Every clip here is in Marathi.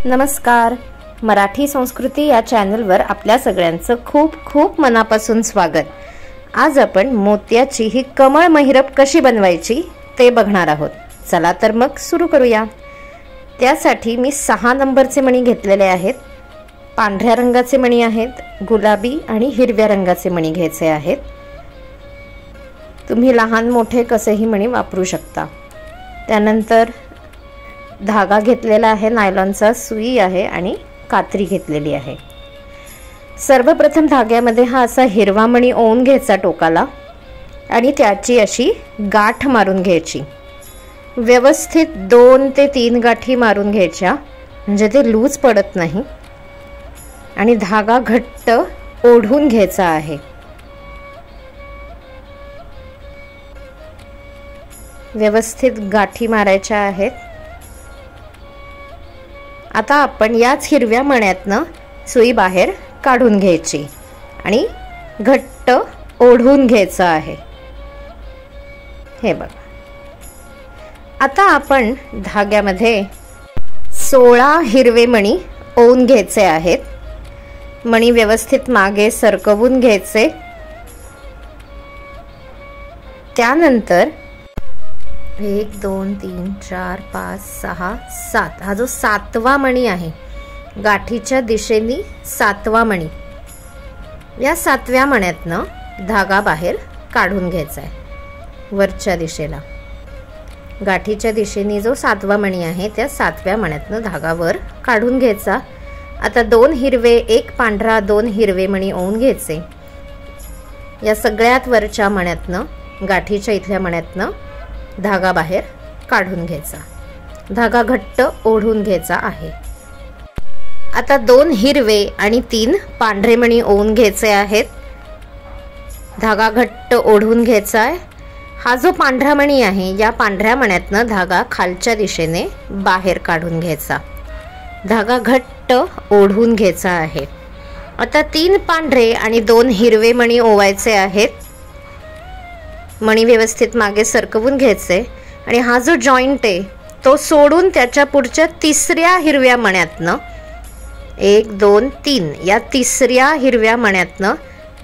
नमस्कार. मराठी संस्कृती या चॅनलवर आपल्या सगळ्यांचं खूप खूप मनापासून स्वागत. आज आपण मोत्याची ही कमळ महिरप कशी बनवायची ते बघणार आहोत. चला तर मग सुरू करूया. त्यासाठी मी 6 नंबरचे मणी घेतलेले आहेत. पांढऱ्या रंगाचे मणी आहेत, गुलाबी आणि हिरव्या रंगाचे मणी घ्यायचे आहेत. तुम्ही लहान मोठे कसेही मणी वापरू शकता. त्यानंतर धागा घेतलेला आहे, नायलॉनचा सुई आहे आणि कात्री घेतलेली आहे. सर्वप्रथम धाग्यामध्ये हा असा हिरवा मणी ओवून घ्यायचा टोकाला आणि त्याची अशी गाठ मारून घ्यायची. व्यवस्थित 2 ते 3 गाठी मारून घ्यायच्या म्हणजे ते लूज पडत नाही. आणि धागा घट्ट ओढून घ्यायचा आहे. व्यवस्थित गाठी मारायच्या आहेत. आता आपण याच हिरव्या मण्यातनं सुई बाहेर काढून घ्यायची आणि घट्ट ओढून घ्यायचं आहे. हे बघा. आता आपण धाग्यामध्ये 16 हिरवे मणी ओवून घ्यायचे आहेत. मणी व्यवस्थित मागे सरकवून घ्यायचे. त्यानंतर 1 2 3 4 5 6 7 हा जो 7वा मणी आहे, गाठीच्या दिशेने 7वा मणी, या 7व्या मण्यातनं धागा बाहेर काढून घ्यायचा आहे. वरच्या दिशेला गाठीच्या दिशेने जो 7वा मणी आहे त्या 7व्या मण्यातनं धागा वर काढून घ्यायचा. आता 2 हिरवे 1 पांढरा 2 हिरवे मणी ओवून घ्यायचे. या सगळ्यात वरच्या मण्यातनं, गाठीच्या इथल्या मण्यातनं धागा बाहेर काढून घ्यायचा. धागा घट्ट ओढून घ्यायचा आहे. आता 2 हिरवे आणि 3 पांढरे मणी ओवून घ्यायचे आहेत. धागा घट्ट ओढून घ्यायचा आहे. हा जो पांढरा मणी आहे, या पांढऱ्या मण्यातनं धागा खालच्या दिशेने बाहेर काढून घ्यायचा. धागा घट्ट ओढून घ्यायचा आहे. आता 3 पांढरे आणि 2 हिरवे मणी ओवायचे आहेत. मणी व्यवस्थित मागे सरकवून घ्यायचे आणि हा जो जॉईंट आहे तो सोडून त्याच्या पुढच्या 3ऱ्या हिरव्या मण्यातनं 1 2 3 या 3ऱ्या हिरव्या मण्यातनं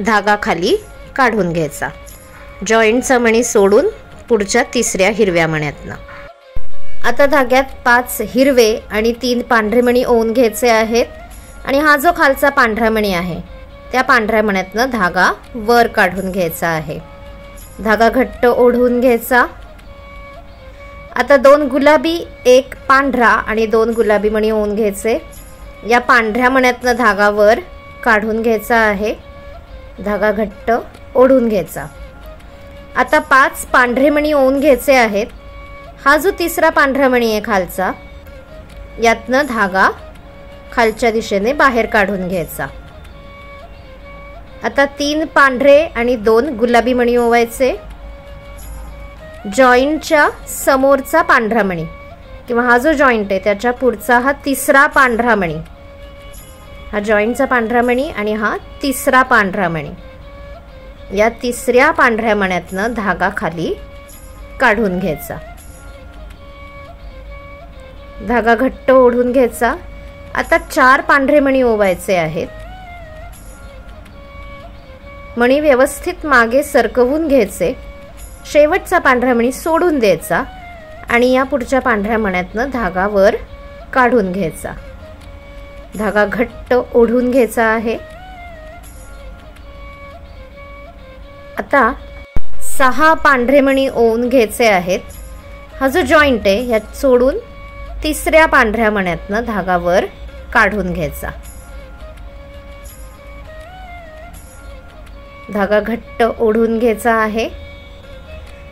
धागा खाली काढून घ्यायचा. जॉईंटचा मणी सोडून पुढच्या 3ऱ्या हिरव्या मण्यातनं. आता धाग्यात 5 हिरवे आणि 3 पांढरे मणी ओवून घ्यायचे आहेत आणि हा जो खालचा पांढरा मणी आहे त्या पांढऱ्या मण्यातनं धागा वर काढून घ्यायचा आहे. धागा घट्ट ओढून घ्यायचा. आता 2 गुलाबी 1 पांढरा आणि 2 गुलाबी मणी ओवून घ्यायचे. या पांढऱ्या मण्यातनं धागा वर काढून घ्यायचा आहे. धागा घट्ट ओढून घ्यायचा. आता 5 पांढरे मणी ओवून घ्यायचे आहेत. हा जो 3रा पांढरा मणी आहे खालचा, यातनं धागा खालच्या दिशेने बाहेर काढून घ्यायचा. आता 3 पांढरे आणि 2 गुलाबी मणी ओवायचे. जॉईंटच्या समोरचा पांढरा मणी किंवा हा जो जॉईंट आहे त्याच्या पुढचा हा 3रा पांढरा मणी, हा जॉईंटचा पांढरा मणी आणि हा 3रा पांढरा मणी, या 3ऱ्या पांढऱ्या मण्यातनं धागा खाली काढून घ्यायचा. धागा घट्ट ओढून घ्यायचा. आता 4 पांढरे मणी ओवायचे आहेत. मणी व्यवस्थित मागे सरकवून घ्यायचे. शेवटचा पांढरा मणी सोडून द्यायचा आणि या पुढच्या पांढऱ्या मण्यातनं धागा वर काढून घ्यायचा. धागा घट्ट ओढून घ्यायचा आहे. आता 6 पांढरे मणी ओवून घ्यायचे आहेत. हा जो जॉईंट आहे यात सोडून 3ऱ्या पांढऱ्या मण्यातनं धागा वर काढून घ्यायचा. धागा घट्ट ओढून घ्यायचा आहे.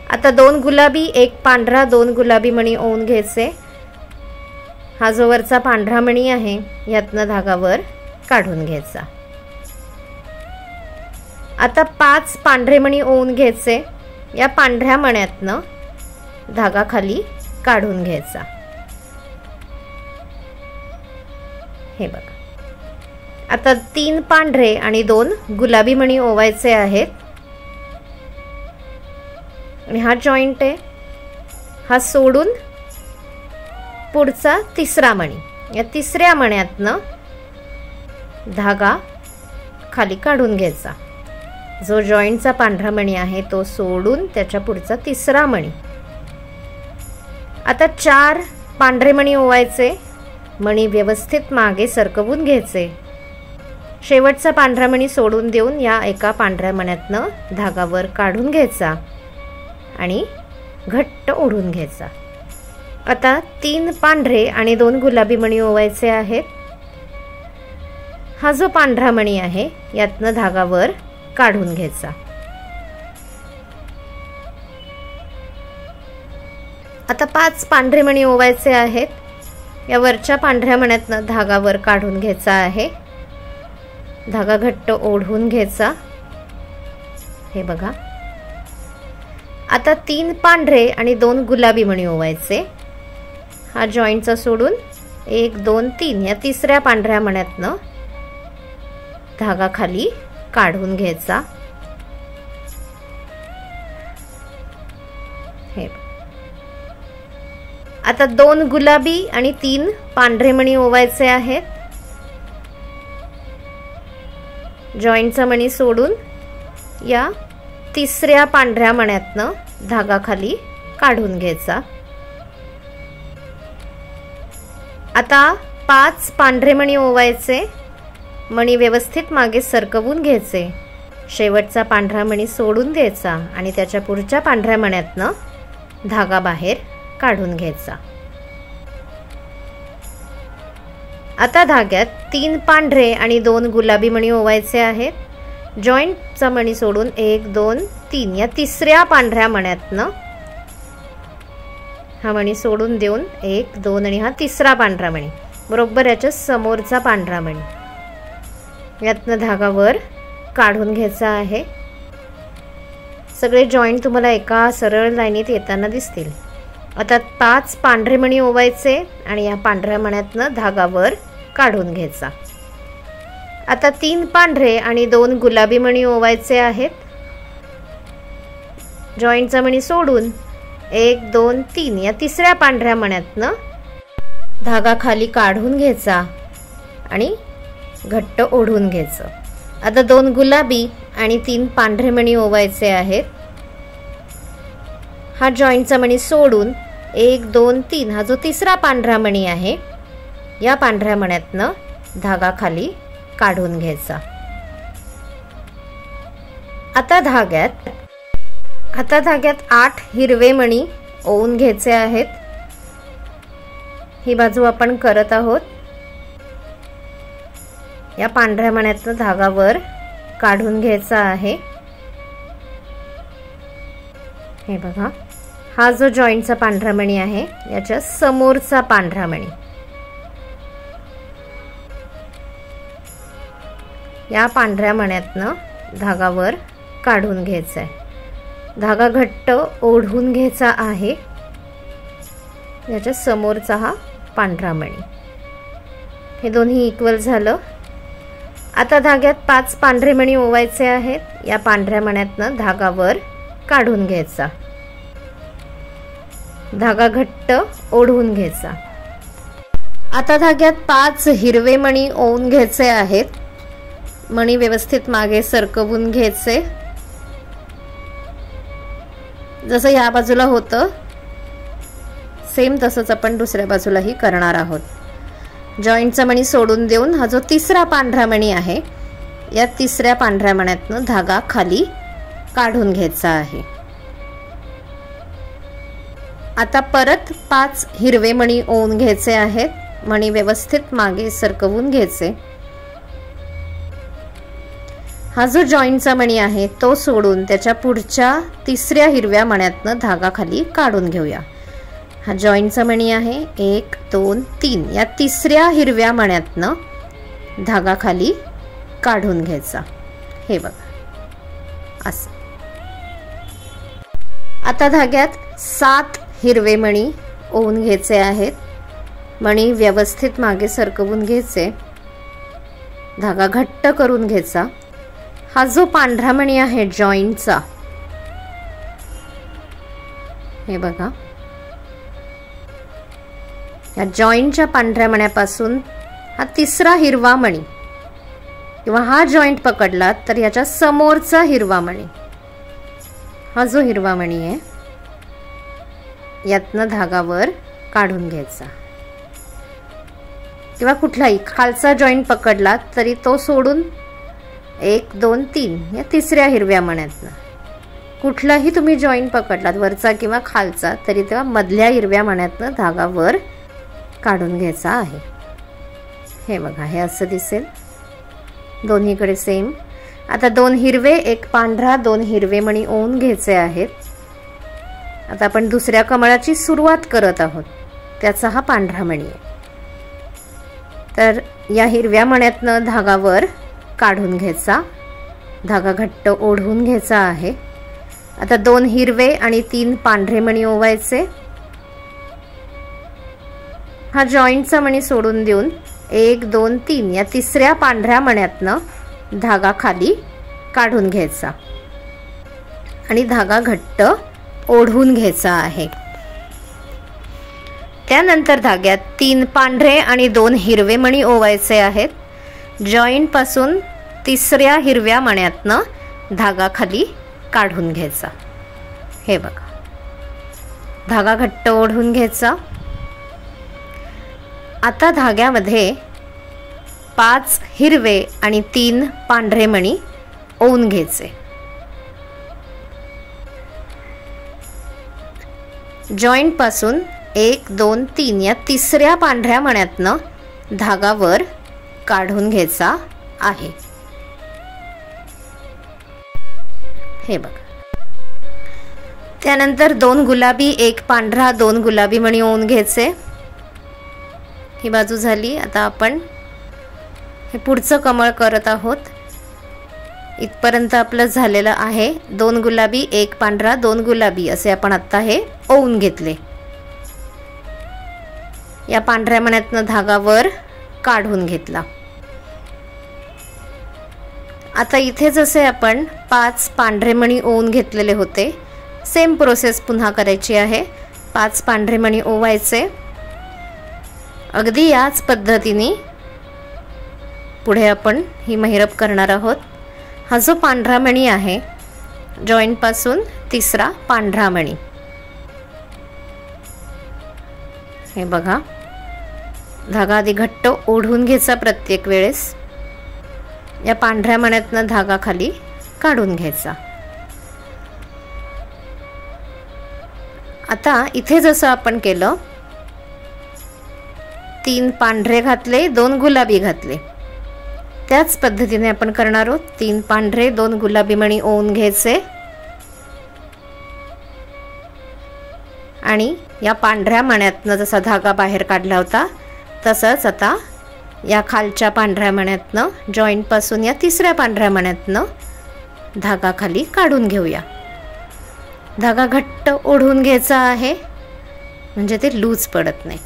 आता 2 गुलाबी 1 पांढरा 2 गुलाबी मणी ओवून घ्यायचे. हा जो वरचा पांढरा मणी आहे यातनं धागा वर काढून घ्यायचा. आता 5 पांढरे मणी ओवून घ्यायचे. या पांढऱ्या मण्यातनं धागा खाली काढून घ्यायचा. हे बघा. आता 3 पांढरे आणि 2 गुलाबी मणी ओवायचे आहेत. आणि हा जॉईंट आहे, हा सोडून पुढचा 3रा मणी या तिसऱ्या मण्यातनं धागा खाली काढून घ्यायचा। जो जॉईंटचा पांढरा मणी आहे तो सोडून त्याच्या पुढचा तिसरा मणी। आता 4 पांढरे मणी ओवायचे, मणी व्यवस्थित मागे सरकवून घ्यायचे। शेवटचा पांढरा मणी सोडून देऊन या एका पांढऱ्या मण्यातनं धागा वर काढून घ्यायचा आणि घट्ट ओढून घ्यायचा। आता 3 पांढरे आणि 2 गुलाबी मणी ओवायचे आहेत। हा जो पांढरा मणी आहे यातनं धागा वर काढून घ्यायचा। आता 5 पांढरे मणी ओवायचे आहेत। या वरच्या पांढऱ्या मण्यातनं धागा वर काढून घ्यायचा आहे। धागा घट्ट ओढून घ्यायचा। हे बघा, आता 3 पांढरे आणि 2 गुलाबी मणी ओवायचे। हा जॉईंटचा सोडून 1 2 3 या तिसऱ्या पांढऱ्या मण्यातनं धागा खाली काढून घ्यायचा। हे आता 2 गुलाबी आणि 3 पांढरे मणी ओवायचे आहेत। जॉईंटचा मणी सोडून या तिसऱ्या पांढऱ्या मण्यातनं धागा खाली काढून घ्यायचा। आता 5 पांढरे मणी ओवायचे, मणी व्यवस्थित मागे सरकवून घ्यायचे। शेवटचा पांढरा मणी सोडून द्यायचा आणि त्याच्या पुढच्या पांढऱ्या मण्यातनं धागा बाहेर काढून घ्यायचा। आता धाग्यात 3 पांढरे आणि 2 गुलाबी मणी ओवायचे आहेत। जॉईंटचा मणी सोडून 1 2 3 या तिसऱ्या पांढऱ्या मण्यातनं हा मणी सोडून देऊन 1 2 आणि हा तिसरा पांढरा मणी बरोबर याच्या समोरचा पांढरा मणी यातनं धागा वर काढून घ्यायचा आहे। सगळे जॉईंट तुम्हाला एका सरळ लाईनीत येताना दिसतील। आता 5 पांढरे मणी ओवायचे आणि या पांढऱ्या मण्यातनं धागा वर काढून घ्यायचा। आता 3 पांढरे आणि 2 गुलाबी मणी ओवायचे आहेत। जॉईंटचा मणी सोडून 1 2 3 या तिसऱ्या पांढऱ्या मण्यातनं धागा खाली काढून घ्यायचा आणि घट्ट ओढून घ्यायचं। आता 2 गुलाबी आणि 3 पांढरे मणी ओवायचे आहेत। हा जॉईंटचा मणी सोडून 1 2 3 हा जो तिसरा पांढरा मणी आहे या पांढऱ्या मण्यातनं धागा खाली काढून घ्यायचा। आता धाग्यात 8 हिरवे मणी ओवून घ्यायचे आहेत। ही बाजू आपण करत आहोत। या पांढऱ्या मण्यातनं धागा वर काढून घ्यायचा आहे। हे बघा, हा जो जॉईंटचा पांढरा मणी आहे याच्या समोरचा पांढरा मणी या पांढऱ्या मण्यातनं धागा वर काढून घ्यायचा आहे। धागा घट्ट ओढून घ्यायचा आहे। याच्या समोरचा हा पांढरा मणी, हे दोन्ही इक्वल झालं। आता धाग्यात 5 पांढरे मणी ओवायचे आहेत। या पांढऱ्या मण्यातनं धागा वर काढून घ्यायचा। धागा घट्ट ओढून घ्यायचा। आता धाग्यात 5 हिरवे मणी ओवून घ्यायचे आहेत। मणी व्यवस्थित मागे सरकवून घ्यायचे। जसं या बाजूला होतं सेम तसंच आपण दुसऱ्या बाजूलाही करणार आहोत। जॉईंटचा मणी सोडून देऊन हा जो तिसरा पांढरा मणी आहे या तिसऱ्या पांढऱ्या मण्यातनं धागा खाली काढून घ्यायचा आहे। आता परत 5 हिरवे मणी ओवून घ्यायचे आहेत। मणी व्यवस्थित मागे सरकवून घ्यायचे। हा जो जॉईंटचा मणी आहे तो सोडून त्याच्या पुढच्या तिसऱ्या हिरव्या मण्यातनं धागा खाली काढून घेऊया। हा जॉईंटचा मणी आहे 1 2 3 या तिसऱ्या हिरव्या मण्यातनं धागा खाली काढून घ्यायचा। हे बघा असं। आता धाग्यात 7 हिरवे मणी ओवून घ्यायचे आहेत। मणी व्यवस्थित मागे सरकवून घ्यायचे। धागा घट्ट करून घ्यायचा। हा जो पांढरा मणी आहे जॉईंटचा, हे बघा या जॉईंटच्या पांढऱ्या मण्यापासून हा तिसरा हिरवा मणी किंवा हा जॉईंट पकडला तर याच्या समोरचा हिरवा मणी, हा जो हिरवा मणी आहे यातनं धागा वर काढून घ्यायचा किंवा कुठलाही खालचा जॉईंट पकडला तरी तो सोडून 1 2 3 या तिसऱ्या हिरव्या मण्यातनं कुठलाही तुम्ही जॉईंट पकडलात वरचा किंवा खालचा तरी तेव्हा मधल्या हिरव्या मण्यातनं धागा वर काढून घ्यायचा आहे। हे बघा, हे असं दिसेल, दोन्हीकडे सेम। आता 2 हिरवे 1 पांढरा 2 हिरवे मणी ओवून घ्यायचे आहेत। आता आपण दुसऱ्या कमळाची सुरुवात करत आहोत, त्याचा हा पांढरा मणी आहे। तर या हिरव्या मण्यातनं धागा वर काढून घ्यायचा, धागा घट्ट ओढून घ्यायचा आहे। आता 2 हिरवे आणि 3 पांढरे मणी ओवायचे। हा जॉईंटचा मणी सोडून देऊन 1 2 3 या तिसऱ्या पांढऱ्या मण्यातनं धागा खाली काढून घ्यायचा आणि धागा घट्ट ओढून घ्यायचा आहे। त्यानंतर धाग्यात 3 पांढरे आणि 2 हिरवे मणी ओवायचे आहेत। जॉईंट पासून तिसऱ्या हिरव्या मण्यातनं धागा खाली काढून घ्यायचा। हे बघा, धागा घट्ट ओढून घ्यायचा। आता धाग्यामध्ये 5 हिरवे आणि 3 पांढरे मणी ओवून घ्यायचे। जॉईंट पासून 1 2 3 या तिसऱ्या पांढऱ्या मण्यातनं धागा वर काढून घ्यायचा आहे। हे बघा, त्यानंतर 2 गुलाबी 1 पांढरा 2 गुलाबी मणी ओवून घ्यायचे। ही बाजू झाली। आता आपण हे पुढचं कमळ करत आहोत। इथपर्यंत आपलं झालेलं आहे। 2 गुलाबी 1 पांढरा 2 गुलाबी असे आपण आता हे ओवून घेतले। या पांढऱ्या मण्यातनं धागा वर काढून घेतला। आता इथे जसे आपण 5 पांढरे मणी ओवून घेतलेले होते, सेम प्रोसेस पुन्हा करायची आहे। 5 पांढरे मणी ओवायचे। अगदी याच पद्धतीने पुढे आपण ही महिरप करणार आहोत। हा जो पांढरा मणी आहे जॉईंट पासून तिसरा पांढरा मणी, हे बघा, धागा आधी घट्ट ओढून घ्यायचा प्रत्येक वेळेस। या पांढऱ्या मण्यातनं धागा खाली काढून घ्यायचा। आता इथे जसं आपण केलं, 3 पांढरे घातले 2 गुलाबी घातले, त्याच पद्धतीने आपण करणार आहोत। 3 पांढरे 2 गुलाबी मणी ओवून घ्यायचे आणि या पांढऱ्या मण्यातनं जसा धागा बाहेर काढला होता तसंच आता या खालच्या पांढऱ्या मण्यातनं जॉईंट पासून या तिसऱ्या पांढऱ्या मण्यातनं धागा खाली काढून घेऊया। धागा घट्ट ओढून घ्यायचा आहे म्हणजे ते लूज पडत नाही।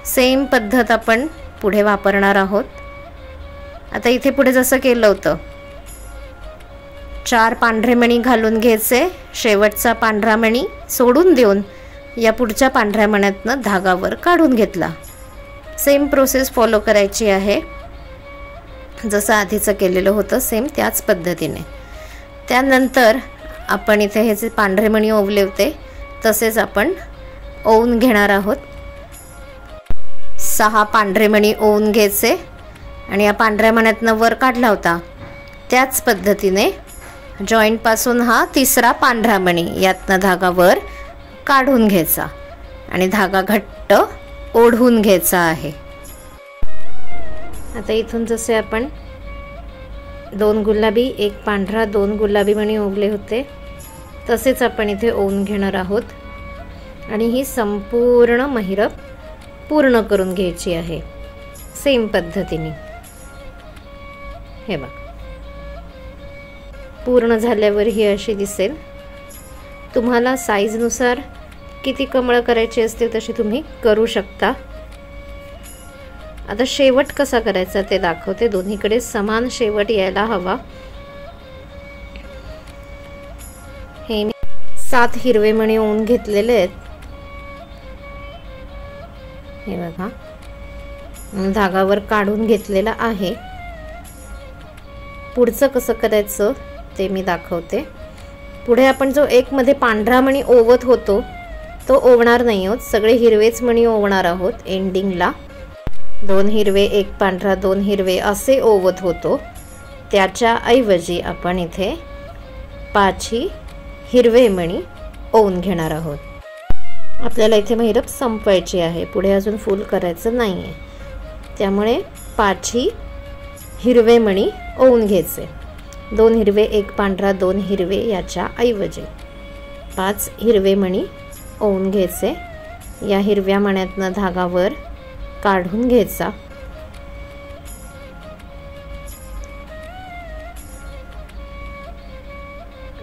सेम पद्धत आपण पुढे वापरणार आहोत। आता इथे पुढे जसं केलं होतं, 4 पांढरे मणी घालून घ्यायचे, शेवटचा पांढरा मणी सोडून देऊन या पुढच्या पांढऱ्या मण्यातनं धागा वर काढून घेतला। सेम प्रोसेस फॉलो करायची आहे, जसं आधीचं केलेलं होतं सेम त्याच पद्धतीने। त्यानंतर आपण इथे हे जे पांढरे मणी ओवले होते तसेच आपण ओवून घेणार आहोत। 6 पांढरे मणी ओवून घ्यायचे आणि या पांढऱ्या मण्यातनं वर काढला होता त्याच पद्धतीने जॉईंट पासून हा तिसरा पांढरा मणी यातनं धागा वर काढून घ्यायचा आणि धागा घट्ट ओढून घ्यायचा आहे। आता इथून जसे आपण 2 गुलाबी 1 पांढरा 2 गुलाबी मणी ओवले होते तसेच आपण इथे ओवून घेणार आहोत आणि ही संपूर्ण महिरप पूर्ण करून घ्यायची आहे सेम पद्धतीने। हे बघा, पूर्ण झाल्यावर ही अशी दिसेल। तुम्हाला साईजनुसार किती कमळ करायची असते तशी तुम्ही करू शकता। आता शेवट कसा करायचा ते दाखवते। दोन्हीकडे समान शेवट यायला हवा। हे मी 7 हिरवे मणी ओवून घेतलेले आहेत। हे बघा धागावर काढून घेतलेला आहे। पुढचं कसं करायचं ते मी दाखवते। पुढे आपण जो एक मध्ये पांढरा मणी ओवत होतो तो ओवणार नाही आहोत, सगळे हिरवेच मणी ओवणार आहोत। एंडिंगला 2 हिरवे 1 पांढरा 2 हिरवे असे ओवत होतो, त्याच्या ऐवजी आपण इथे 5 हिरवे मणी ओवून घेणार आहोत। आपल्याला इथे महिरप संपवायची आहे, पुढे अजून फुल करायचं नाही आहे, त्यामुळे 5 हिरवे मणी ओवून घ्यायचे। 2 हिरवे 1 पांढरा 2 हिरवे याच्या ऐवजी 5 हिरवे मणी ओवून घ्यायचे। या हिरव्या मण्यातनं धागावर काढून घ्यायचा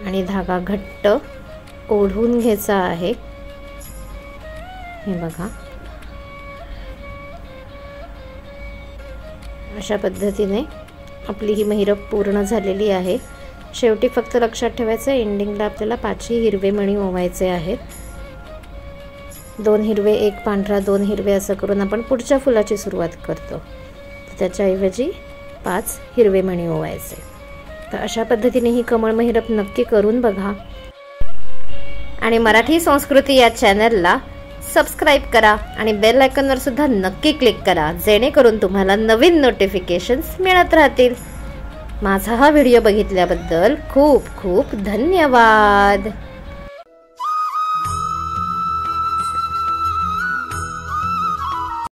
आणि धागा घट्ट ओढून घ्यायचा आहे। हे बघा अशा पद्धतीने आपली ही महिरप पूर्ण झालेली आहे। शेवटी फक्त लक्षात ठेवायचं एंडिंगला आपल्याला 5 हिरवे मणी ओवायचे आहेत। 2 हिरवे 1 पांढरा 2 हिरवे असं करून आपण पुढच्या फुलाची सुरुवात करतो, त्याच्याऐवजी 5 हिरवे मणी ओवायचे। तर अशा पद्धतीने ही कमळ महिरप नक्की करून बघा आणि मराठी संस्कृती या चॅनलला सबस्क्राइब करा आणि बेल आयकॉनवर सुद्धा नक्की क्लिक करा, जेणेकरून तुम्हाला नवीन नोटिफिकेशन्स मिळत राहतील। माझा हा व्हिडिओ बघितल्याबद्दल खूप खूप धन्यवाद।